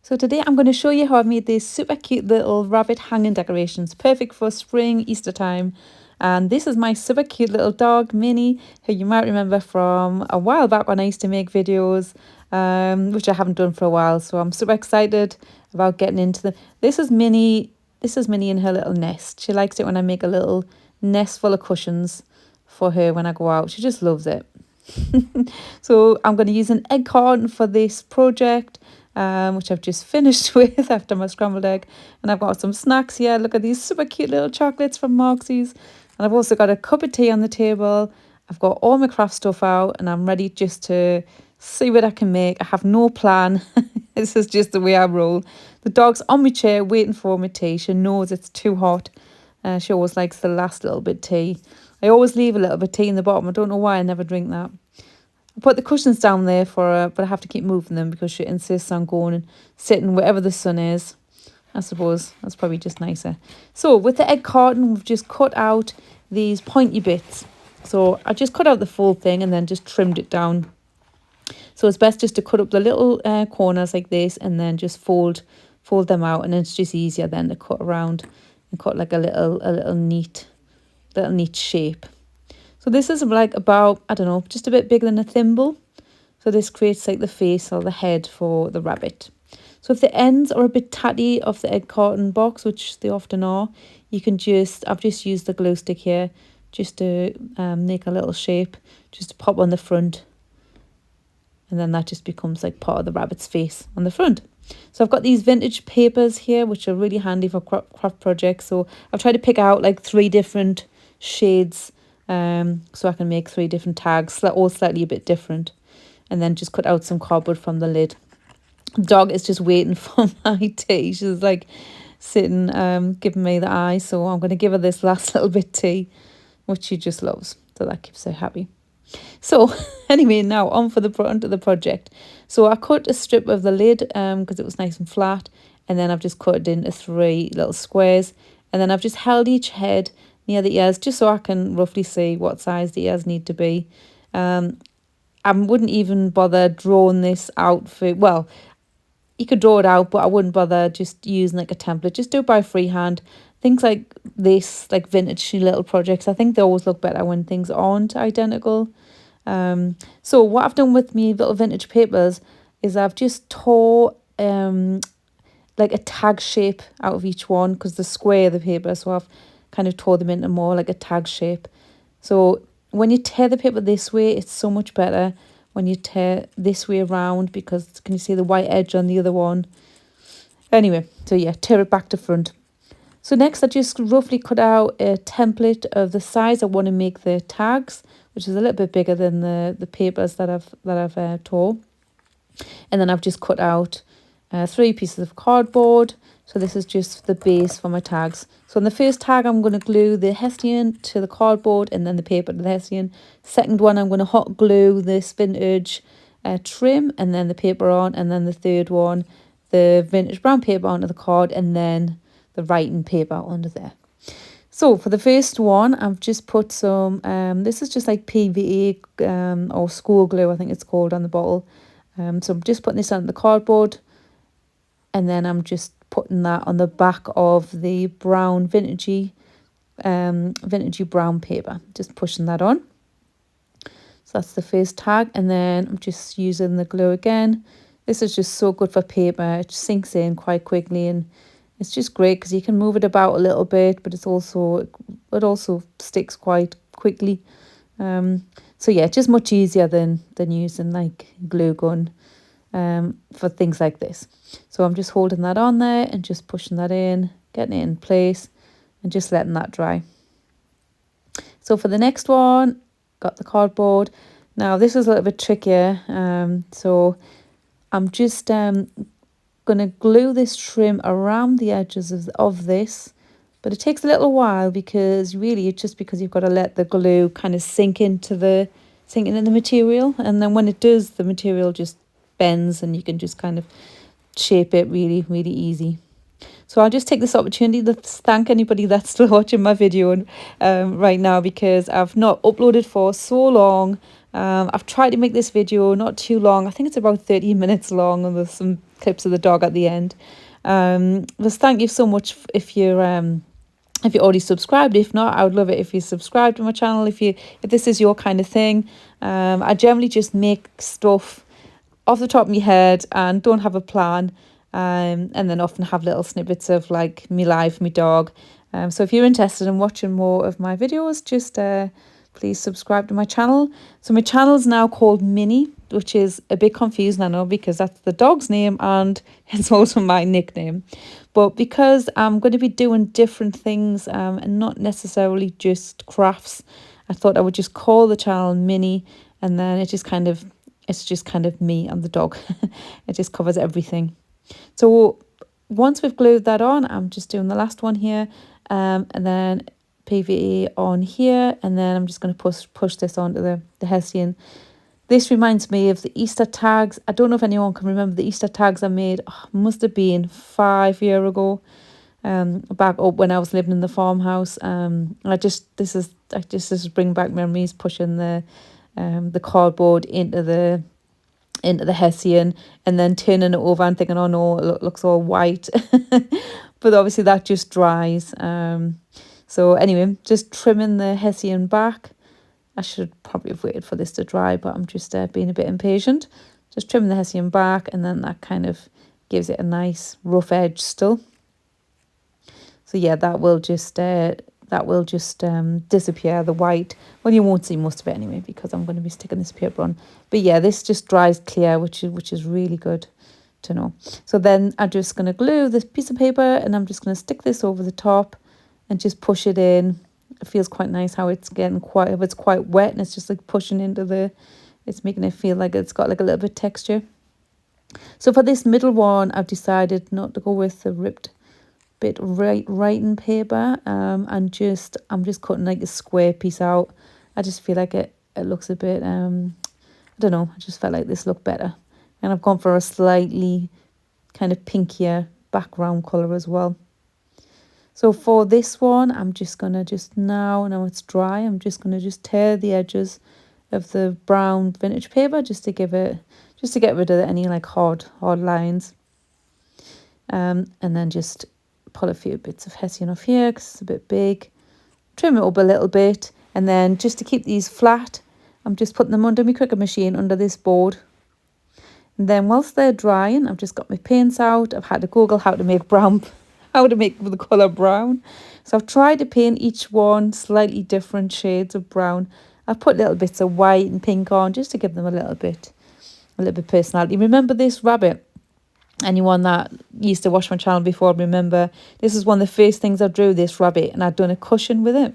So today I'm going to show you how I made these super cute little rabbit hanging decorations, perfect for spring, Easter time. And this is my super cute little dog, Minnie, who you might remember from a while back when I used to make videos, which I haven't done for a while. So I'm super excited about getting into them. This is Minnie. This is Minnie in her little nest. She likes it when I make a little nest full of cushions for her when I go out. She just loves it. So I'm going to use an egg carton for this project, which I've just finished with after my scrambled egg. And I've got some snacks here. Look at these super cute little chocolates from Marxie's. And I've also got a cup of tea on the table. I've got all my craft stuff out and I'm ready just to see what I can make. I have no plan. This is just the way I roll. The dog's on my chair waiting for my tea. She knows it's too hot. She always likes the last little bit tea. I always leave a little bit of tea in the bottom. I don't know why I never drink that. I put the cushions down there for her, but I have to keep moving them because she insists on going and sitting wherever the sun is. I suppose that's probably just nicer. So with the egg carton, we've just cut out these pointy bits. So I just cut out the full thing and then just trimmed it down. So it's best just to cut up the little corners like this and then just fold them out, and then it's just easier then to cut around and cut like a little neat shape. So this is like about, I don't know, just a bit bigger than a thimble. So this creates like the face or the head for the rabbit. So if the ends are a bit tatty of the egg carton box, which they often are, you can I've just used the glue stick here just to make a little shape, just to pop on the front. And then that just becomes like part of the rabbit's face on the front. So I've got these vintage papers here, which are really handy for craft projects. So I've tried to pick out like 3 different shades, so I can make 3 different tags, all slightly a bit different. And then just cut out some cardboard from the lid. The dog is just waiting for my tea. She's like sitting, giving me the eye. So I'm going to give her this last little bit tea, which she just loves. So that keeps her happy. So anyway, now on for the front of the project. So I cut a strip of the lid because it was nice and flat, and then I've just cut it into 3 little squares, and then I've just held each head near the ears just so I can roughly see what size the ears need to be. I wouldn't even bother drawing this out well, you could draw it out, but I wouldn't bother just using like a template. Just do it by freehand. Things like this, like vintage little projects, I think they always look better when things aren't identical. So what I've done with me little vintage papers is I've just tore like a tag shape out of each one, because the square of the paper, so I've kind of tore them into more like a tag shape. So when you tear the paper this way, it's so much better when you tear this way around, because can you see the white edge on the other one? Anyway, so yeah, tear it back to front. So next I just roughly cut out a template of the size I want to make the tags, which is a little bit bigger than the papers that I've tore. And then I've just cut out 3 pieces of cardboard. So this is just the base for my tags. So on the first tag, I'm going to glue the hessian to the cardboard and then the paper to the hessian. Second one, I'm going to hot glue this vintage trim and then the paper on. And then the third one, the vintage brown paper onto the card and then the writing paper under there. So for the first one, I've just put some, this is just like PVA or school glue, I think it's called, on the bottle. So I'm just putting this on the cardboard, and then I'm just putting that on the back of the brown vintagey brown paper, just pushing that on. So that's the first tag, and then I'm just using the glue again. This is just so good for paper. It sinks in quite quickly, and it's just great because you can move it about a little bit, but it also sticks quite quickly. So yeah, just much easier than using like glue gun for things like this. So I'm just holding that on there and just pushing that in, getting it in place, and just letting that dry. So for the next one, got the cardboard. Now this is a little bit trickier. So I'm just going to glue this trim around the edges of this, but it takes a little while because really it's just because you've got to let the glue kind of sink into the material, and then when it does, the material just bends and you can just kind of shape it really, really easy. So I'll just take this opportunity to thank anybody that's still watching my video right now, because I've not uploaded for so long. I've tried to make this video not too long. I think it's about 30 minutes long, and there's some clips of the dog at the end. Just thank you so much if you're already subscribed. If not, I would love it if you subscribe to my channel, if this is your kind of thing. I generally just make stuff off the top of my head and don't have a plan, and then often have little snippets of like me life, me dog. So if you're interested in watching more of my videos, just please subscribe to my channel. So my channel's now called Minnie, which is a bit confusing, I know, because that's the dog's name and it's also my nickname. But because I'm going to be doing different things and not necessarily just crafts, I thought I would just call the channel Minnie, and then it's just kind of me and the dog. It just covers everything. So once we've glued that on, I'm just doing the last one here, and then PVA on here, and then I'm just going to push this onto the Hessian. This reminds me of the Easter tags. I don't know if anyone can remember the Easter tags I made. Must have been 5 years ago, back up when I was living in the farmhouse. This is bringing back memories, pushing the cardboard into the Hessian and then turning it over and thinking, oh no, it looks all white. But obviously that just dries. So anyway, just trimming the Hessian back. I should probably have waited for this to dry, but I'm just being a bit impatient. Just trimming the Hessian back, and then that kind of gives it a nice rough edge still. So yeah, that will just disappear, the white. Well, you won't see most of it anyway, because I'm going to be sticking this paper on. But yeah, this just dries clear, which is really good to know. So then I'm just going to glue this piece of paper, and I'm just going to stick this over the top and just push it in. It feels quite nice how it's getting if it's quite wet, and it's just like pushing into it's making it feel like it's got like a little bit of texture. So for this middle one, I've decided not to go with the ripped bit writing paper, and I'm just cutting like a square piece out. I just feel like it looks a bit, I don't know, I just felt like this looked better. And I've gone for a slightly kind of pinkier background colour as well. So for this one, I'm just going to now it's dry, I'm just going to tear the edges of the brown vintage paper just to get rid of any like hard lines. And then just pull a few bits of Hessian off here because it's a bit big. Trim it up a little bit, and then just to keep these flat, I'm just putting them under my Cricut machine under this board. And then whilst they're drying, I've just got my paints out. I've had to Google how to make the colour brown. So I've tried to paint each one slightly different shades of brown. I've put little bits of white and pink on just to give them a little bit personality. Remember this rabbit? Anyone that used to watch my channel before, remember this is one of the first things I drew, this rabbit, and I'd done a cushion with it.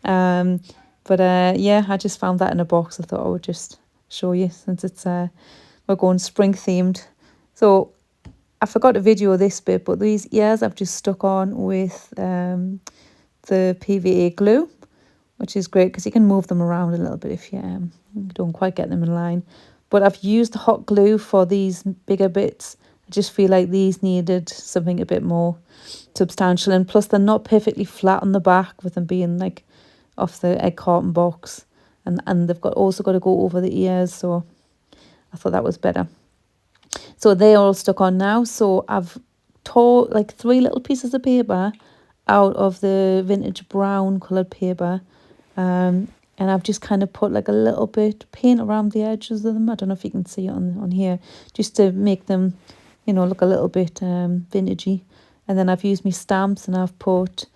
Yeah, I just found that in a box. I thought I would just show you, since it's we're going spring themed. So I forgot to video this bit, but these ears I've just stuck on with the PVA glue, which is great because you can move them around a little bit if you don't quite get them in line. But I've used hot glue for these bigger bits. I just feel like these needed something a bit more substantial, and plus they're not perfectly flat on the back with them being like off the egg carton box, and they've also got to go over the ears, so I thought that was better. So they're all stuck on now. So I've tore like 3 little pieces of paper out of the vintage brown coloured paper, and I've just kind of put like a little bit paint around the edges of them. I don't know if you can see it on here, just to make them, you know, look a little bit vintagey. And then I've used my stamps, and I've put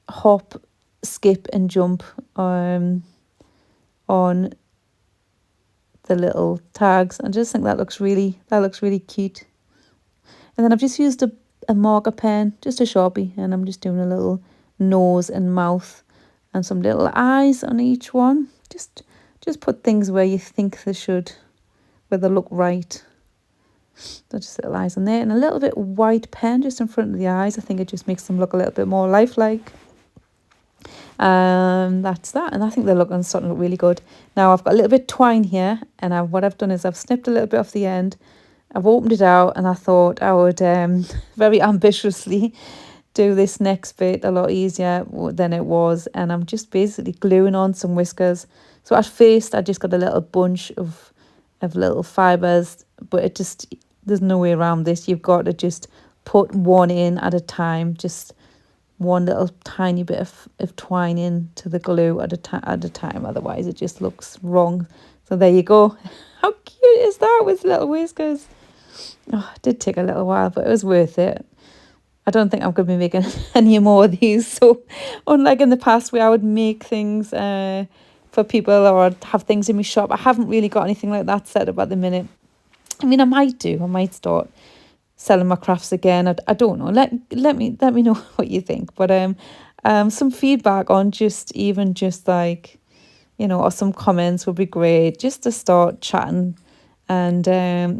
hop, skip and jump on the little tags. I just think that looks really cute. And then I've just used a marker pen, just a Sharpie, and I'm just doing a little nose and mouth and some little eyes on each one. Just put things where you think they should, where they look right. So just little eyes on there, and a little bit white pen just in front of the eyes. I think it just makes them look a little bit more lifelike. That's that, and I think they're starting to look really good. Now I've got a little bit of twine here, and what I've done is I've snipped a little bit off the end. I've opened it out, and I thought I would very ambitiously do this next bit a lot easier than it was, and I'm just basically gluing on some whiskers. So at first I just got a little bunch of little fibres, but it just, there's no way around this. You've got to just put one in at a time, just one little tiny bit of twine into the glue at a time, otherwise it just looks wrong. So there you go. How cute is that with little whiskers? Oh, it did take a little while, but it was worth it. I don't think I'm going to be making any more of these. So unlike in the past where I would make things for people or I'd have things in my shop, I haven't really got anything like that set up at the minute. I mean, I might start selling my crafts again. I don't know. Let me know what you think. But some feedback on just like, you know, or some comments would be great, just to start chatting and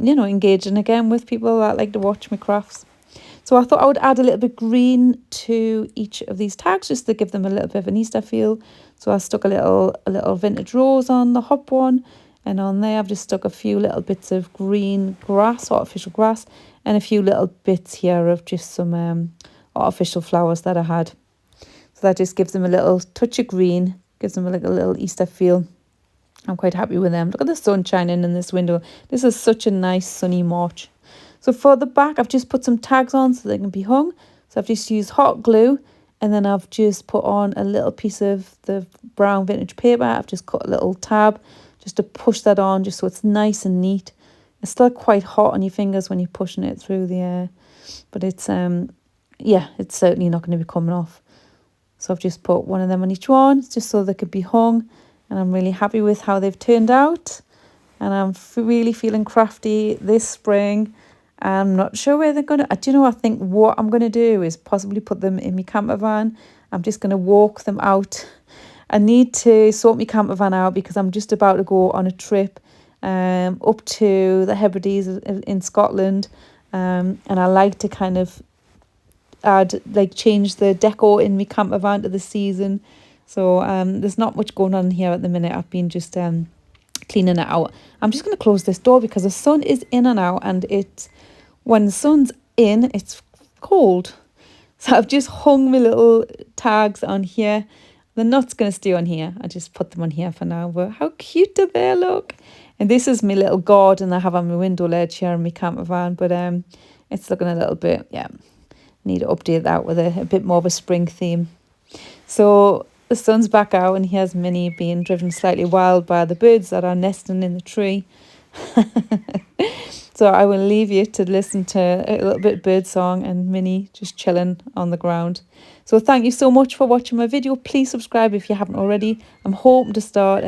you know, engaging again with people that like to watch my crafts. So I thought I would add a little bit green to each of these tags just to give them a little bit of an Easter feel. So I stuck a little vintage rose on the hop one, and on there I've just stuck a few little bits of green grass, artificial grass, and a few little bits here of just some artificial flowers that I had. So that just gives them a little touch of green, gives them like a little Easter feel. I'm quite happy with them. Look at the sun shining in this window. This is such a nice sunny March. So for the back, I've just put some tags on so they can be hung. So I've just used hot glue, and then I've just put on a little piece of the brown vintage paper. I've just cut a little tab just to push that on, just so it's nice and neat. It's still quite hot on your fingers when you're pushing it through the air, but it's yeah, it's certainly not going to be coming off. So I've just put one of them on each one just so they could be hung, and I'm really happy with how they've turned out. And I'm really feeling crafty this spring. I'm not sure where they're going to... Do you know, I think what I'm going to do is possibly put them in my camper van. I'm just going to walk them out. I need to sort my camper van out because I'm just about to go on a trip up to the Hebrides in Scotland. And I like to kind of change the decor in my camper van to the season. So there's not much going on here at the minute. I've been just cleaning it out. I'm just going to close this door because the sun is in and out, and when the sun's in, it's cold. So I've just hung my little tags on here. The nut's going to stay on here. I just put them on here for now. But how cute do they look? And this is my little garden I have on my window ledge here in my camper van. But it's looking a little bit, yeah, need to update that with a bit more of a spring theme. So the sun's back out, and here's Minnie being driven slightly wild by the birds that are nesting in the tree. So I will leave you to listen to a little bit of bird song and Minnie just chilling on the ground. So thank you so much for watching my video. Please subscribe if you haven't already. I'm hoping to start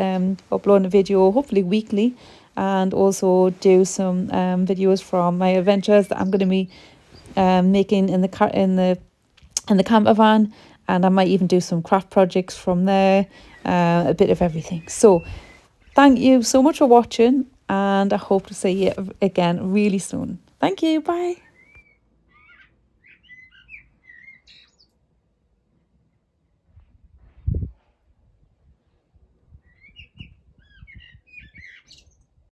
uploading a video hopefully weekly, and also do some videos from my adventures that I'm going to be making in the camper van, and I might even do some craft projects from there, a bit of everything. So thank you so much for watching, and I hope to see you again really soon. Thank you. Bye.